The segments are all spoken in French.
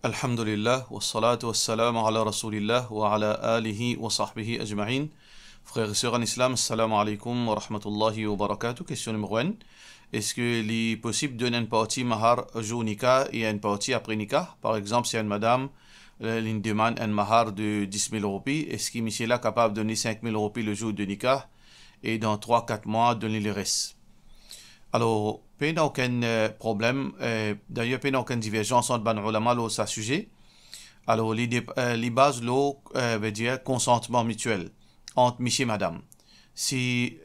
Alhamdulillah, wassalatu wassalamu ala rasulillah wa ala alihi wa sahbihi ajma'in. Frères et sœurs en islam, assalamu alaikum wa rahmatullahi wa barakatuh. Question numéro 1. Est-ce qu'il est possible de donner une partie mahar jour nikah et une partie après nikah? Par exemple, si une madame une demande un mahar de 10 000 roupies, est-ce qu'il est là capable de donner 5 000 roupies le jour de nikah et dans 3-4 mois donner le reste? Alors, il n'y a aucun problème. D'ailleurs, il n'y a aucune divergence entre les ulama sur ce sujet. Alors, les bases veut dire consentement mutuel entre monsieur et madame. Si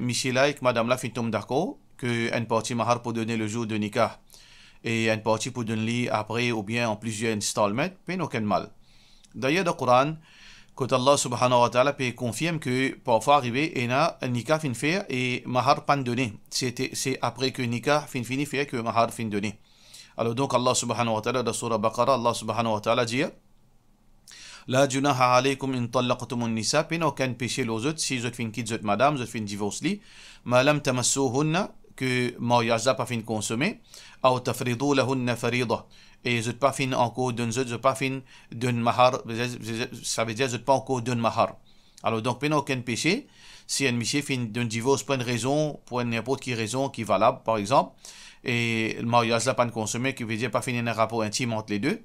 monsieur là et madame là finissent d'accord que une partie mahar pour donner le jour de nikah et une partie pour donner après ou bien en plusieurs installments, il n'y a aucun mal. D'ailleurs, dans le Coran, quand Allah subhanahu wa ta'ala confirme que parfois arrivé il y a un nikah fin faire et mahar pas donné. C'est après que nikah fin fini faire que mahar fin donné. Alors donc Allah subhanahu wa ta'ala dans surah Baqarah, Allah subhanahu wa ta'ala dit La junaha alaykum in talaqtumun nisa, pina aucun péché aux autres si vous fin quitte votre madame, vous fin divorce li, ma lam tamassuhunna que mariage n'a pas fin consommer, ou tafridu lahunna farida. Et vous pas fin encore d'un autre, vous pas fin d'un mahar, ça veut dire vous pas encore d'un mahar. Alors donc, il n'y a aucun péché. Si un monsieur fin d'un divorce pour une raison, pour n'importe quelle raison qui est valable, par exemple, et le mariage n'a pas consommé, qui veut dire pas finir un rapport intime entre les deux,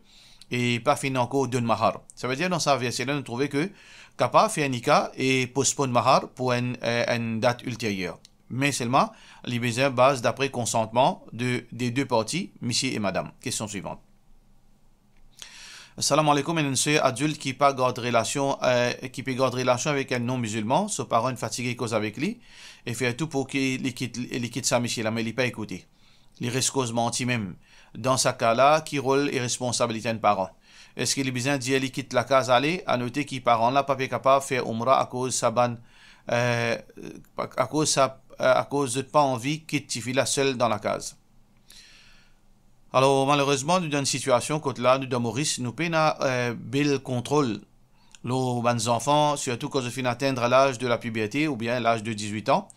et pas finir encore d'un mahar. Ça veut dire dans sa version-là, nous trouvons que capable faire un nikah et postpone mahar pour une date ultérieure. Mais seulement, les besoins base d'après consentement des deux parties, monsieur et madame. Question suivante. Assalamu alaikum, un monsieur adulte qui peut garder relation avec un non-musulman, son parent est fatigué cause avec lui, et fait tout pour qu'il quitte sa monsieur là, mais il n'a pas écouté. Il reste cause menti même. Dans ce cas-là, qui rôle et responsabilité d'un parent? Est-ce qu'il est besoin de dire qu'il quitte la case aller, à noter qu'il parent là pas capable de faire umrah à cause sa ban, à cause de pas envie qu'il quitte la seule dans la case? Alors, malheureusement, nous dans une situation, quand là, nous dans Maurice, nous peinons bel contrôle. Les enfants, surtout quand ils finissent atteindre l'âge de la puberté ou bien l'âge de 18 ans,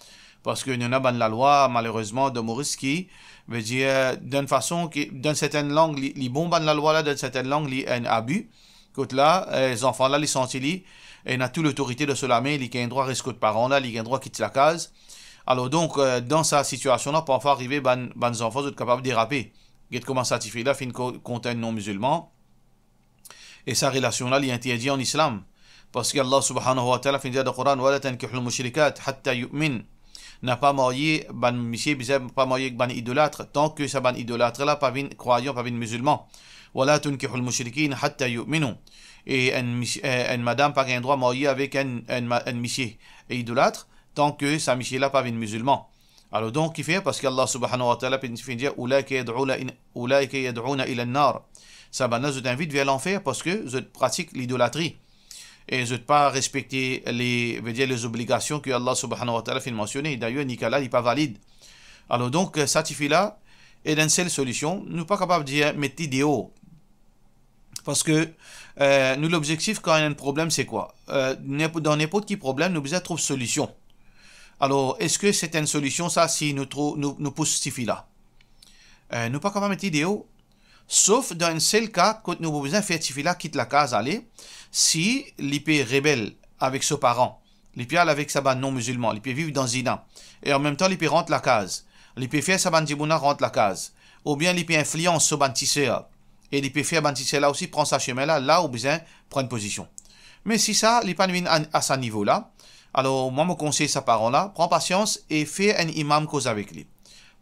parce que nous avons la loi, malheureusement, de Maurice qui veut dire, d'une façon, dans certaines langues, les bons dans la loi, là, dans certaines langues, il y a un abus. Quand là, les enfants, là, les sentent, et ils ont toute l'autorité de se la main, ils ont un droit à rester de parents, là, ils ont un droit à quitter la case. Alors, donc, dans cette situation-là, parfois arriver, les enfants sont capables de déraper. Get comment certifier là, fin contre un non-musulman. Et sa relation-là, il est interdit en islam. Parce qu'Allah subhanahu wa ta'ala, fin dit dans le Coran, wa la tankihul mushrikat hatta yu'min. N'a pas marié, monsieur, pas marié ban idolâtre, tant que sa ban idolâtre là, pas vin croyant, pas vin musulman. Wa la tankihul mushrikin hatta yu'minu. Et une madame pas un droit marié avec un monsieur idolâtre, tant que sa monsieur là, pas vin musulman. Alors donc, il fait parce qu'Allah subhanahu wa ta'ala fait dire Oulaïka yad'ouna ila an-nar. Ça, je t'invite vers l'enfer parce que je pratique l'idolâtrie. Et je ne pas respecter les obligations que Allah subhanahu wa ta'ala fait mentionner. D'ailleurs, Nicolas n'est pas valide. Alors donc, cette fille-là est une seule solution. Nous ne sommes pas capables de dire mettre idéaux. Parce que nous, l'objectif quand il y a un problème, c'est quoi? Dans n'importe quel problème, nous devons trouver solution. Alors, est-ce que c'est une solution, ça, si nous pousse cette fille-là? Nous ne pas capables de mettre idéaux. Sauf dans un seul cas, quand nous avons besoin de faire cette fille-là quitte la case, aller, si l'IP rebelle avec ses parents, l'IP avec sa bande non-musulman, l'IP vivre dans Zina, et en même temps l'IP rentre la case, l'IP fait sa bande Djibouna rentre la case, ou bien l'IP influence ce bande tisseur, et l'IP fait bande tisseur là aussi prend sa chemin là où besoin prendre position. Mais si ça, l'IP à ce niveau-là, alors moi me conseille sa parent-là, prends patience et fais un imam cause avec lui.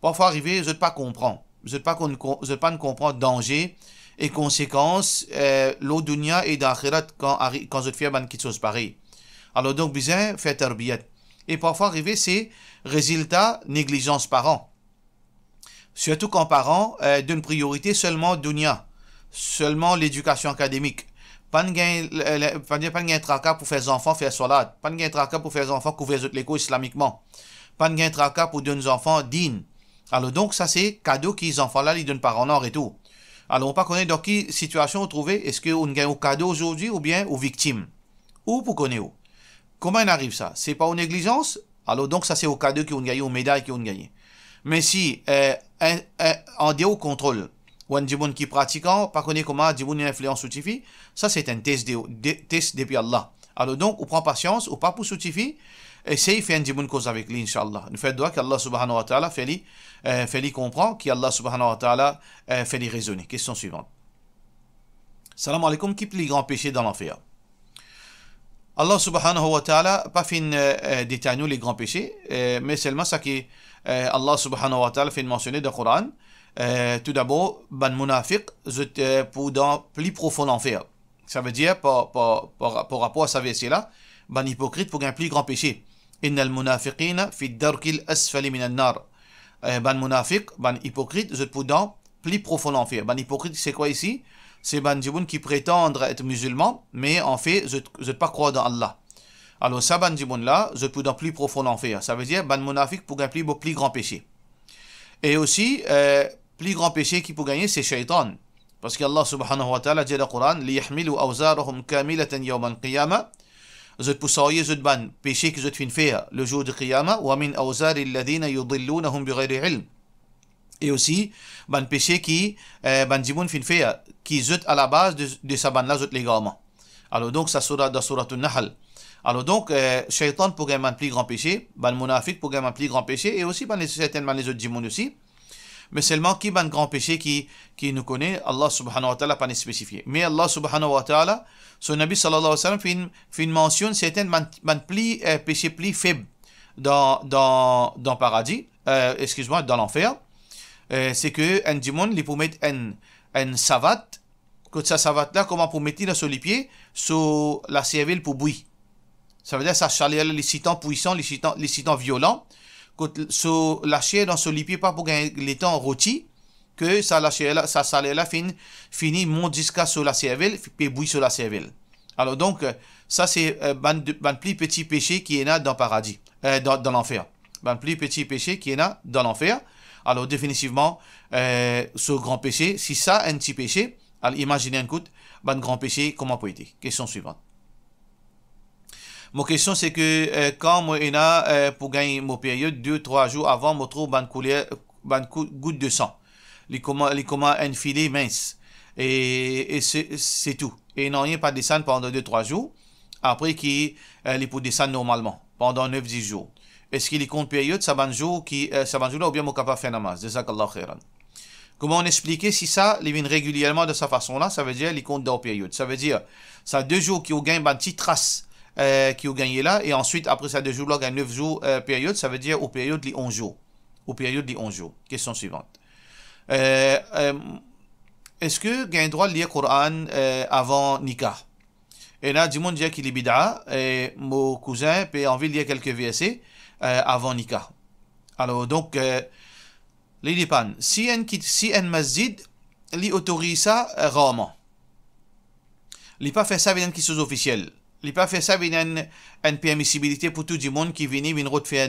Parfois arriver, je ne pas comprendre. Je ne pas comprendre danger et conséquences l'eau dunya et d'akhirat quand je fais quelque chose pareil. Alors donc besoin faire tarbiyat. Et parfois arriver c'est résultat négligence parent. Surtout quand parents donnent priorité seulement dunya, seulement l'éducation académique. Pas de tracas pour faire des enfants faire salat, pas de tracas pour faire des enfants couvrir l'école islamiquement, pas de tracas pour donner des enfants dignes. Alors donc, ça c'est cadeau qu'ils les enfants-là, ils donnent par en or et tout. Alors on ne peut pas connaître dans quelle situation on trouve. Est-ce qu'on gagne au cadeau aujourd'hui ou bien aux victimes? Ou pour connaître où? Comment il arrive ça? C'est pas aux négligences? Alors donc ça c'est au cadeau qu'on gagne, aux médailles qu'on gagne. Mais si, en dehors au contrôle, ou un djiboun qui pratiquant, pas connaît comment djiboun une influence soutifie, ça c'est un test depuis Allah. Alors donc, on prend patience, ou pas pour soutifie, essaye de faire un djiboun cause avec lui, Inch'Allah. Nous faisons doigt qu'Allah subhanahu wa ta'ala fait lui comprendre, qu'Allah subhanahu wa ta'ala fait lui raisonner. Question suivante. Salam alaikum, qui est le grand péché dans l'enfer? Allah subhanahu wa ta'ala pas fait détailler les grands péchés, mais seulement ça qui Allah subhanahu wa ta'ala fait mentionner dans le Coran. Tout d'abord, ban munafiq, pour dans plus profond l'enfer. Ça veut dire, par rapport à sa verset là, ban hypocrite pour un plus grand péché. Innal munafiqina fi darkil asfali minan nar. Ban munafiq, ban hypocrite, pour dans plus profond l'enfer. Ban hypocrite, c'est quoi ici? C'est ban djiboun qui prétendent être musulmans, mais en fait, je ne pas croire dans Allah. Alors, ça, ban djiboun là, je peux dans plus profond l'enfer. Ça veut dire, ban munafiq pour un plus grand péché. Et aussi, plus grand péché qui peut gagner, c'est shaitan. Parce qu'Allah subhanahu wa ta'ala dit dans le Coran, liyahmilu awzarahum kamilatan yawm al-qiyamah. Je peux savoir, je ban péché que je te faire le jour de Qiyamah, wa min awzari alladhina yudillunahum bighayri ilm. Et aussi, ban péché qui, ban djiboun fin fait, qui zut à la base de sa ban là, zut légalement. Alors donc, ça sera dans Surat al-Nahl. Alors donc, shaitan pour gagner un plus grand péché, ban munafiq pour gagner un plus grand péché, et aussi, ban certainement les autres djimoun aussi. Mais seulement qui ban grand péché qui nous connaît, Allah subhanahu wa ta'ala pas spécifié. Mais Allah subhanahu wa ta'ala, son Nabi sallallahu alayhi wa sallam fait une mention certaines ban plus péché plus faible dans paradis, excuse-moi, dans l'enfer. C'est que un djimoun, il peut mettre une savate, que sa savate là, comment pour mettre sur les pieds, sur la cervelle pour bouillir. Ça veut dire sa chaleur, les citants puissants, les citants violents, que la chair dans les pieds, pas pour gagner les temps rôtis, que sa chaleur là finit, monte jusqu'à sur la cervelle, puis bouillir sur la cervelle. Alors donc, ça c'est un plus petit péché qui est là dans le paradis, dans l'enfer. Un plus petit péché qui est là dans l'enfer. Alors définitivement, ce grand péché, si ça un petit péché, alors imaginez un coup, un grand péché, comment peut être? Question suivante. Mon question c'est que quand moi pour gagner mon période 2-3 jours avant, je trouve une goutte de sang. Les comment un filet mince. Et c'est tout. Et non, il n'y a pas de descendre pendant 2-3 jours. Après, il peut descendre normalement, pendant 9-10 jours. Est-ce qu'il y compte période, ça va un jour là, ou bien mon capable faire namaz. Jazakallah khairan. Comment on expliquait si ça, il vient régulièrement de sa façon là, ça veut dire, il compte dans période. Ça veut dire, ça 2 jours qui ont gagné une petite trace qui ont gagné là, et ensuite, après ça 2 jours là, il y a 9 jours période, ça veut dire, aux périodes, les 11 jours. Aux périodes, les 11 jours. Question suivante. Est-ce que il y a un droit de lire le Coran avant Nikah? Et là, du monde dit qu'il est bid'a, et mon cousin peut envie de lire quelques versets avant Nikah. Alors, donc, les dépend. Si un masjid, il autorise ça rarement. Il n'a pas fait ça avec une question officielle. Il n'a pas fait ça avec une permissibilité pour tout le monde qui vient faire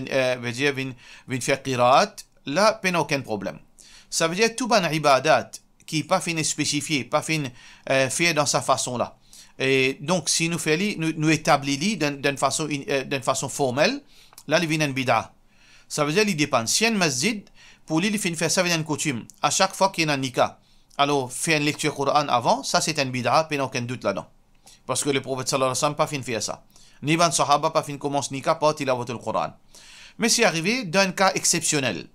qiraat. Là, pas aucun problème. Ça veut dire tout ban ibadat qui n'est pas fait spécifié, pas fait faire dans sa façon là. Et donc, si nous faisons, nous établissons d'une façon formelle, là, il vient une bid'a. Ça veut dire qu'il dépend. Si un masjid, pour lui, il fait faire ça avec une coutume. À chaque fois qu'il y a un nikah, alors, faire une lecture Coran avant, ça c'est une bid'a, pas aucun doute là-dedans. Parce que le prophète sallallahu alayhi wa sallam pas fait faire ça. Ni ban sahaba pas fait commencer nikah, pas tilawat le Coran. Mais c'est arrivé d'un cas exceptionnel.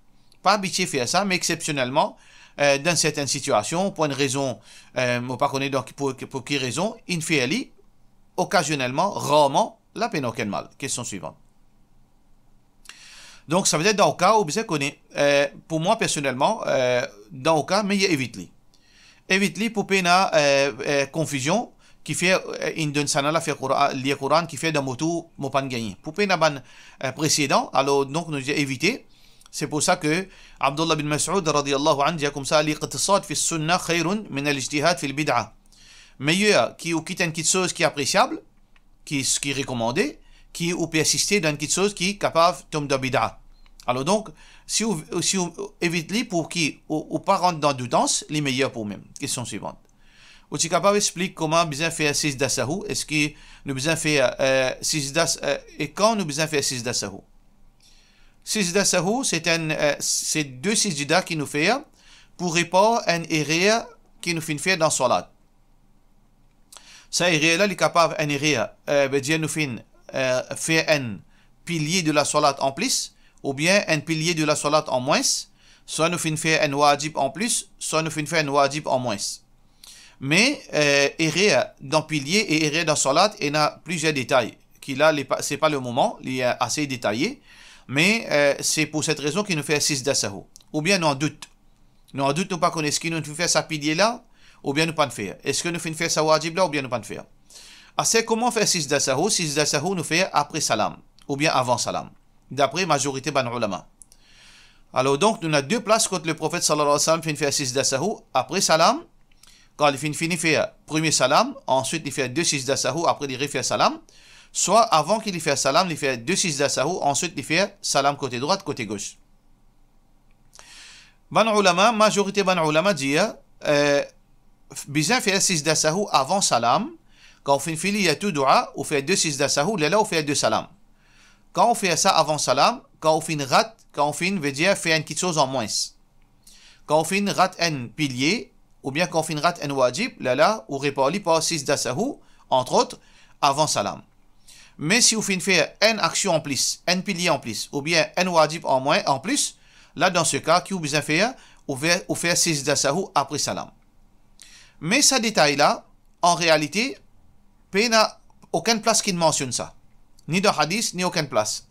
Pas habitué à faire ça, mais exceptionnellement, dans certaines situations, pour une raison, je ne sais pas connaître pour quelle raison, il fait aller, occasionnellement, rarement, la peine aucun mal. Question suivante. Donc, ça veut dire dans le cas où vous connaissez, pour moi personnellement, dans le cas, mais il évite-les. Évite-les pour pas une confusion qui fait une donne sana la faire lire Coran qui fait dans moto mon pan gagner. Pour pas une ban précédent, alors donc nous éviter. C'est pour ça que Abdullah bin Mas'ud radiyallahu anhu dit comme ça l'iqtisad fi sunnah khayrun min al-ijtihad fi al-bid'ah. Meilleur qui quitte une petite chose qui est appréciable, qui est recommandé, qui ou peut assister dans une petite chose qui est capable de tomber dans bid'ah. Alors donc, si vous évitez pour qui ou pas rentrer dans doutance, les meilleurs pour même. Question suivante. Ou tu es capable d'expliquer comment besoin faire 6 dasahu? Est-ce que nous besoin faire 6 das et quand nous besoin faire 6 dasahu? 6 dasahu, c'est 2 sujda qui nous fait pourrait pas un erreur qui nous fait faire dans salat. Ça erreur là, il est capable un erreur, veut dire nous fait faire un pilier de la salat en plus, ou bien un pilier de la salat en moins, soit nous fait faire un wajib en plus, soit nous fait faire un wajib en moins. Mais erreur dans pilier et erreur dans salat, il y a plusieurs détails. Qui là, c'est pas le moment, il est assez détaillé, mais c'est pour cette raison qu'il nous fait 6 d'assahu. Ou bien nous en doute. Nous en doute, nous pas connaissons qui nous fait ça pilier là, ou bien nous pas le faire. Est-ce que nous fait ça wajib là, ou bien nous pas le faire. C'est comment faire 6 d'assahu? 6 d'assahu nous fait après salam, ou bien avant salam, d'après majorité ban ulama. Alors donc, nous avons deux places quand le prophète sallallahu alayhi wa sallam fait faire 6 d'assahu après salam. Quand il finit faire premier salam, ensuite il fait 2 6 d'assahu, après il refait salam. Soit avant qu'il fait salam, il fait 2 6 d'assahu, ensuite il fait salam côté droite, côté gauche. Ban ulama, majorité ban ulama dit, besoin faire 6 d'assahu avant salam. Quand on fait il y a tout dua, on fait 2 6 d'assahu, là on fait 2 salam. Quand on fait ça avant salam, quand on fait rat, quand on fait veut dire faire une petite chose en moins. Quand on fait rat un pilier, ou bien quand on fait rat un wajib, là, on répond par 6 d'assahu, entre autres, avant salam. Mais si vous faites faire une action en plus, un pilier en plus, ou bien un wajib en moins, en plus, là, dans ce cas, qui vous besoin faire, vous faites 6 d'assahu après salam. Mais ce détail-là, en réalité, il n'y a aucune place qui mentionne ça. Ni dans hadith, ni aucune place.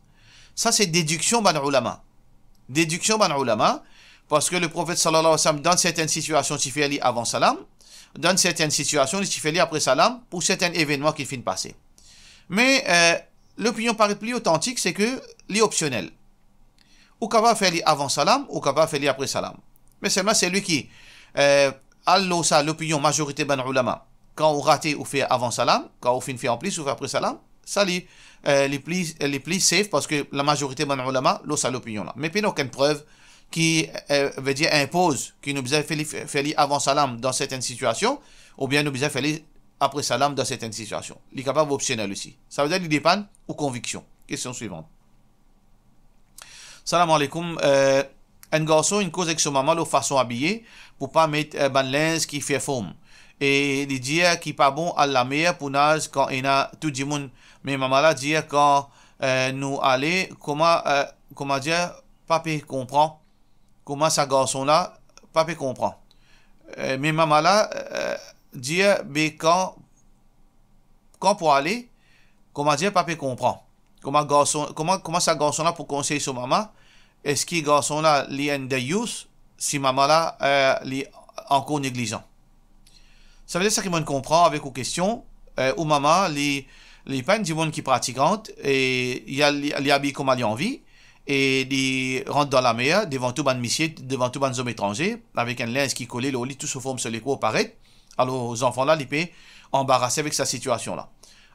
Ça, c'est déduction ban ulama. Déduction ban ulama, parce que le prophète sallallahu alayhi wa sallam, dans certaines situations, il fait avant salam, dans certaines situations, il fait après salam, pour certains événements qui finissent passer. Mais l'opinion paraît plus authentique, c'est que l'est optionnel. Ou capable de faire avant salam, ou capable de faire après salam. Mais seulement c'est lui qui allo ça l'opinion majorité ban ulama. Quand on rate ou fait avant salam, quand on fait en plus ou fait après salam, ça les plus safe parce que la majorité ban ulama l'eau ça l'opinion là. Mais puis il n'y a aucune preuve qui veut dire impose qui nous besoin faire avant salam dans certaines situations ou bien nous besoin faire après salam dans certaines situations. Il est capable optionnel aussi. Ça veut dire qu'il dépend ou conviction. Question suivante. Salam alaikum. Un garçon, une cause avec son maman, de façon habillée, pour pas mettre ban linge qui fait forme. Et il dit qu'il n'est pas bon à la mer pour nage quand il y a tout le monde. Mais maman là dit quand nous allons, comment dire, papa comprend. Comment ça garçon là, papa comprend. Mais maman là dit, mais quand pour aller, comment dire, papa comprend. Comment ça garçon là pour conseiller son maman. Est-ce que garçon là, il est dayus, si maman là, il est encore négligent. Ça veut dire ça qu'il me comprend avec aux questions, ou maman, les pas du monde qui pratiquante, et il y a les habits comme il a envie, et ils rentrent dans la mer, devant tout ban monsieur, devant tout ban hommes étrangers, avec un linge qui collait, le lit, tout se forme sur les coups, paraît. Alors, aux enfants là, ils peuvent embarrasser avec sa situation là.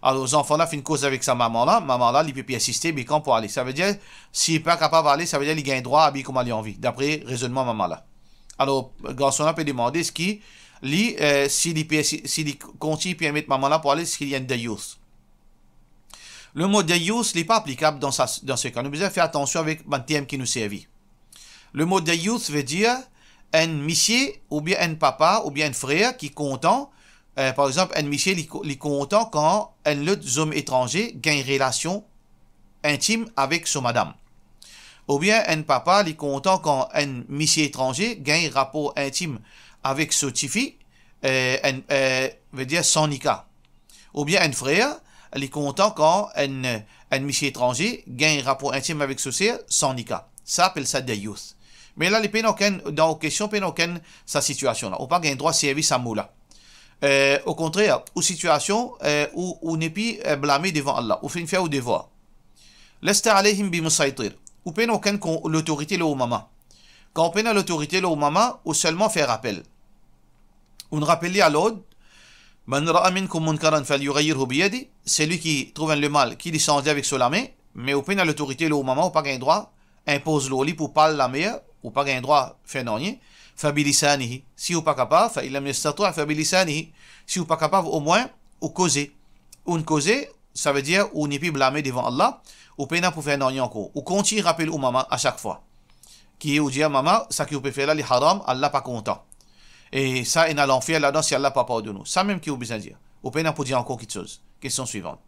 Alors, aux enfants là, font une cause avec sa maman là, ils peuvent assister, mais quand pour aller. Ça veut dire, s'il n'est pas capable d'aller, ça veut dire qu'il gagne droit à habiller comme il a envie, d'après raisonnement maman là. Alors, le garçon là peut demander ce qui, s'il continue à mettre maman là pour aller, est-ce qu'il y a un dayus. Le mot dayus n'est pas applicable dans ce cas. Nous devons faire attention avec le thème qui nous servit. Le mot dayus veut dire un monsieur, ou bien un papa, ou bien un frère qui est content. Par exemple, un monsieur il est content quand un autre homme étranger gagne une relation intime avec son madame. Ou bien un papa il est content quand un monsieur étranger gagne un rapport intime avec son petit veut dire son nika. Ou bien un frère il est content quand un monsieur étranger gagne un rapport intime avec son sœur sans nika. Ça appelle ça dayus. Mais là, les pays dans la question, pays n'aucune sa situation là. On pas gagne droit de service à moula. Au contraire, aux situations où on n'est plus blâmé devant Allah, ou fait une faire au devoir. Lesta alayhim bi musaytir. Ou pays n'aucune l'autorité là au maman. Quand on peine l'autorité là au maman, ou seulement faire appel. On rappelle à l'ordre. Man ra'a minkum munkaran falyughayyirhu bi yadi. C'est lui qui trouve le mal, qui descend avec sa main, mais au peine l'autorité là au maman, ou pas gagne droit, impose l'oli pour parler la meilleure, ou pas gagne droit faire non rien. Fabilisanihi. Si vous pas capable, fa illam yastati' fabilisanihi. Si vous pas capable, au moins, ou causer. Ou causer, ça veut dire, ou n'est plus blâmé devant Allah, ou peine pour faire non rien encore. Ou continue rappel au maman à chaque fois. qui est ou dire maman, ça qui vous peut faire là, les haram, Allah pas content. Et ça, il a l'enfer là-dedans si Allah pas pardonne nous. Ça même qui vous besoin dire. Ou peine pour dire encore quelque chose. Question suivante.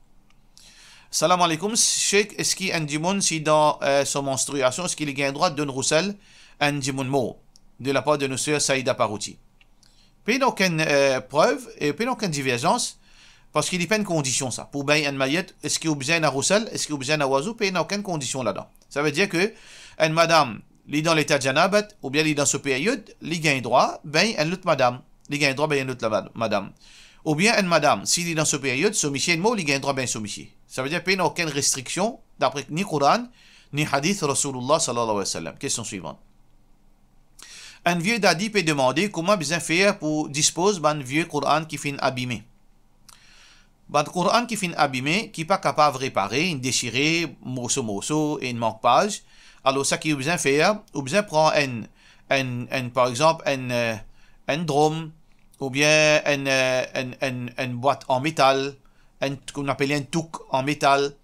Salam alaikum, Cheikh, est-ce qu'il y a un dimon si dans son menstruation, est-ce qu'il y a un droit de donner roussel un dimon mot de la part de nos sœurs Saïda Parouti? Puis il n'y a aucune preuve et puis il n'y a aucune divergence parce qu'il n'y a pas une condition ça. Pour bien un maillet, est-ce qu'il y a besoin d'un roussel, est-ce qu'il y a besoin d'un oiseau, puis il n'y a aucune condition là-dedans. Ça veut dire que une madame, li dans l'état de janabat, ou bien li dans ce période, li gagne droit, ben une autre madame, li gagne droit, ben une autre madame. Ou bien une madame, si li dans ce période, soumission de mot, li gagne droit, ben soumission. Ça veut dire qu'il n'y a aucune restriction, d'après ni Coran, ni hadith Rasulullah sallallahu alayhi wa sallam. Question suivante. Un vieux dadi peut demander comment bien faire pour disposer d'un vieux Coran qui finit abîmé. Un Coran qui finit abîmé, qui n'est pas capable de réparer, une déchiré, morceau, et une manque page. Alors, ça qui est besoin faire, ou besoin prendre par exemple, un drum, ou bien une boîte en métal, qu'on appelle un touk en métal.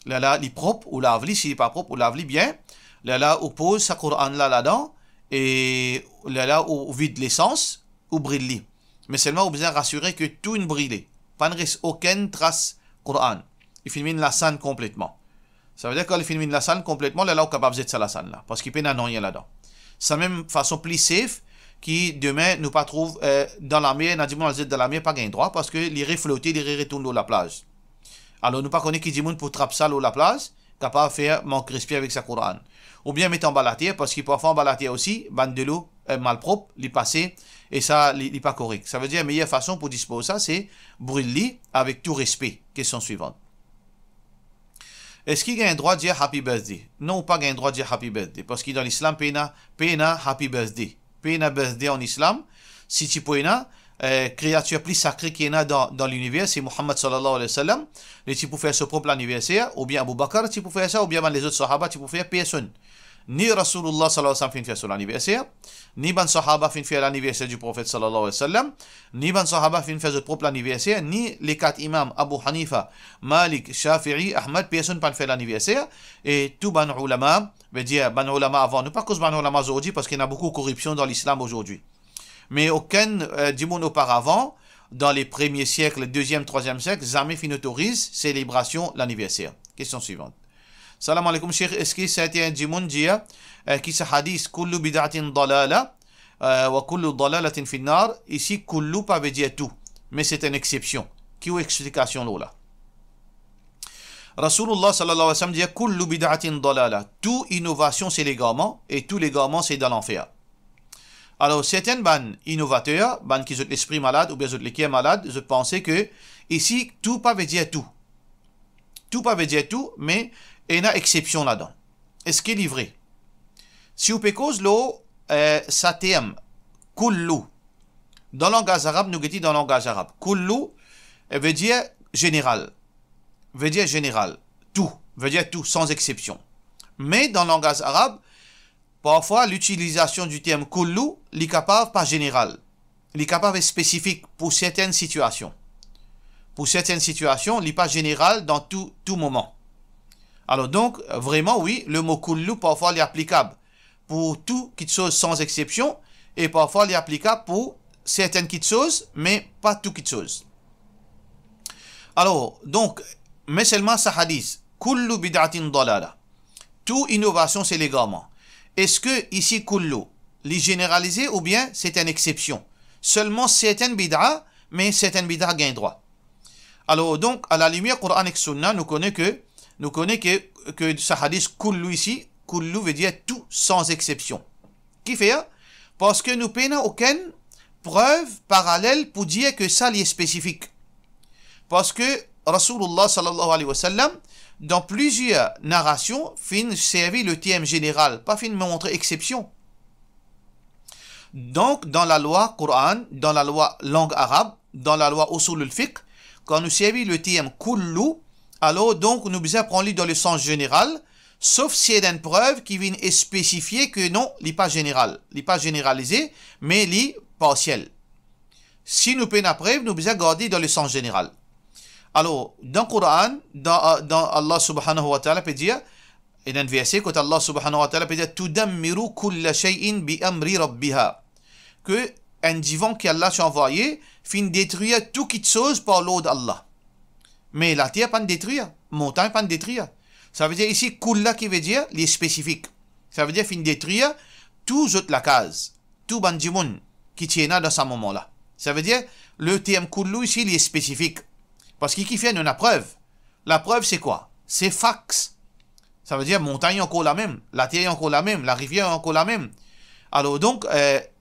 Là, il est propre, ou lave-li, s'il n'est pas propre, ou lave-li bien. Là, on pose sa Coran là-dedans, et là, on vide l'essence, ou brille-li. Mais seulement, on besoin rassurer que tout est brûlé. Pas de reste aucune trace Coran. Il filme la scène complètement. Ça veut dire qu'il filme la scène complètement, là, on est capable de faire la scène là. Parce qu'il peut n'y rien là-dedans. C'est la même façon plus safe qui demain nous pas trouve dans la mer, dans la mer, pas gain droit parce que l'irait flotter, l'irait retourner dans la plage. Alors nous pas connaître qui dit pour trapper ça dans la plage, capable de faire manque respect avec sa Coran. Ou bien mettre en bas la terre parce qu'il peut faire en bas la terre aussi, bande de l'eau malpropre, l'y passer et ça n'est pas correct. Ça veut dire la meilleure façon pour disposer ça, c'est brûler avec tout respect. Question suivante. Est-ce qu'il y a un droit de dire happy birthday? Non, pas un droit de dire happy birthday. Parce que dans l'islam, pena happy birthday. Pena birthday en islam. Si tu peux, créature plus sacrée qui est dans l'univers, c'est Muhammad sallallahu alayhi wa sallam. Et tu peux faire ce propre anniversaire, ou bien Abu Bakr, tu peux faire ça, ou bien les autres sahaba, tu peux faire personne. Ni Rasulullah sallallahu alayhi wa sallam fait faire son anniversaire, ni ban sahaba fait faire l'anniversaire du prophète sallallahu alayhi wa sallam, ni ban sahaba fait faire son propre anniversaire, ni les quatre imams Abu Hanifa, Malik, Shafi'i, Ahmad, personne pas fait l'anniversaire, et tout ban ulama, veut dire ban ulama avant, nous pas cause ban ulama aujourd'hui parce qu'il y a beaucoup de corruption dans l'islam aujourd'hui. Mais aucun dimon auparavant, dans les premiers siècles, deuxième, troisième siècle, jamais fin autorise célébration l'anniversaire. Question suivante. Salam alaikum, Cheikh. Est-ce que c'était un dimon dia qui se hadith kullu bid'atin dalala wa kullu dalalatin finnar? Ici, kullu pas veut dire tout, mais c'est une exception. Qui est explication là? Rasulullah sallallahu alayhi wa sallam dit kullu bid'atin dalala. Tout innovation c'est l'égarement et tout l'égarement c'est dans l'enfer. Alors, certains innovateurs, qui ont l'esprit malade ou bien ont le cœur malade, je pensais que ici, tout pas veut dire tout. Tout pas veut dire tout, mais il y a une exception là-dedans. Est-ce qu'il est vrai? Si vous cause l'eau, ça terme, kullu. Dans le langage arabe, nous dit dans le langage arabe. Kullu veut dire général. Veut dire général. Tout. Veut dire tout, sans exception. Mais dans le langage arabe, parfois, l'utilisation du terme kullu est capable pas général. Il est capable spécifique pour certaines situations. Pour certaines situations, il n'est pas général dans tout moment. Alors donc, vraiment, oui, le mot kullu, parfois, il est applicable pour tout quelque chose sans exception, et parfois, il est applicable pour certaines petites choses, mais pas tout quelque chose. Alors, donc, mais seulement ça hadith, kullu bid'atin dalala. Tout innovation, c'est l'égarement. Est-ce que ici, kullu, les généralisé ou bien c'est une exception? Seulement certaines bid'a, mais certaines bid'a gagnent droit. Alors donc, à la lumière Coran et Sunna, nous connaissons que ce hadith kullu ici, kullu veut dire tout sans exception. Qui fait? Parce que nous n'avons aucune preuve parallèle pour dire que ça est spécifique. Parce que Rasulullah sallallahu alayhi wa sallam, dans plusieurs narrations, fin servi le terme général, pas fin montrer exception. Donc, dans la loi Coran, dans la loi langue arabe, dans la loi usul al-fiqh, quand nous servi le terme kullu, alors donc nous devons prendre dans le sens général, sauf s'il y a une preuve qui vient spécifier que non, il n'est pas général, il n'est pas généralisé, mais il est partiel. Si nous prenons la preuve, nous devons garder dans le sens général. Alors, dans le Coran, dans Allah subhanahu wa ta'ala peut dire, Et dans le verset, quand Allah subhanahu wa ta'ala peut dire Tudammiru kulla shay'in bi amri rabbiha. Que un divin qui Allah a envoyé fin détruire tout qui chose par l'ordre d'Allah. Mais la terre pas détruire, montagne pas détruire. Ça veut dire ici kulla qui veut dire les spécifiques. Ça veut dire fin détruire tout autres la case, tout bandimoun qui tient dans ce moment-là. Ça veut dire le terme kullu ici il est spécifique. Parce qu'il fait une preuve. La preuve c'est quoi? C'est fax. Ça veut dire montagne est encore la même, la terre est encore la même, la rivière est encore la même. Alors donc,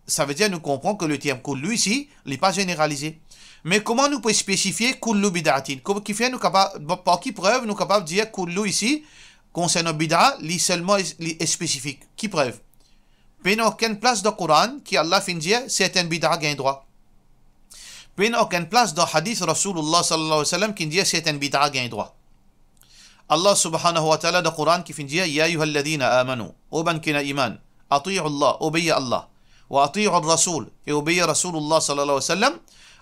ça veut dire nous comprenons que le terme kullu ici, il n'est pas généralisé. Mais comment nous pouvons spécifier kullu bid'atin? Qui fait nous capable, par qui preuve nous capables de dire kullu ici, concernant bid'a, li seulement est spécifique. Qui preuve? Il n'y a aucune place dans le Coran qui Allah fait dire c'est un bid'a gain droit. Il n'y a aucune place dans le hadith Rasulullah sallallahu alayhi wa sallam qui dit c'est un bid'a gain droit. Allah subhanahu wa ta'ala dans le Coran qui fait dire Ya ayyuhalladhina amanu, oban kina iman, ati'u Allah, obéis Allah, wa ati'u Rasul, et obéis Rasulullah sallallahu alayhi wa sallam.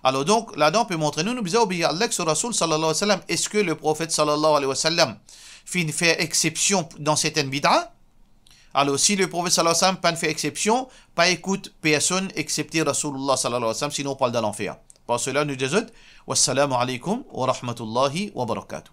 Alors donc, là-dedans, on peut montrer, nous disons obéir Allah sur Rasul sallallahu alayhi wa sallam. Est-ce que le prophète sallallahu alayhi wa sallam fait exception dans certaines bid'a? Alors, si le prophète sallallahu alayhi wa sallam pas fait exception, pas écoute personne excepté Rasulullah sallallahu alayhi wa sallam, sinon on parle de l'enfer. Par cela, nous disons, wassalamu alaikum wa rahmatullahi wa barakatuh.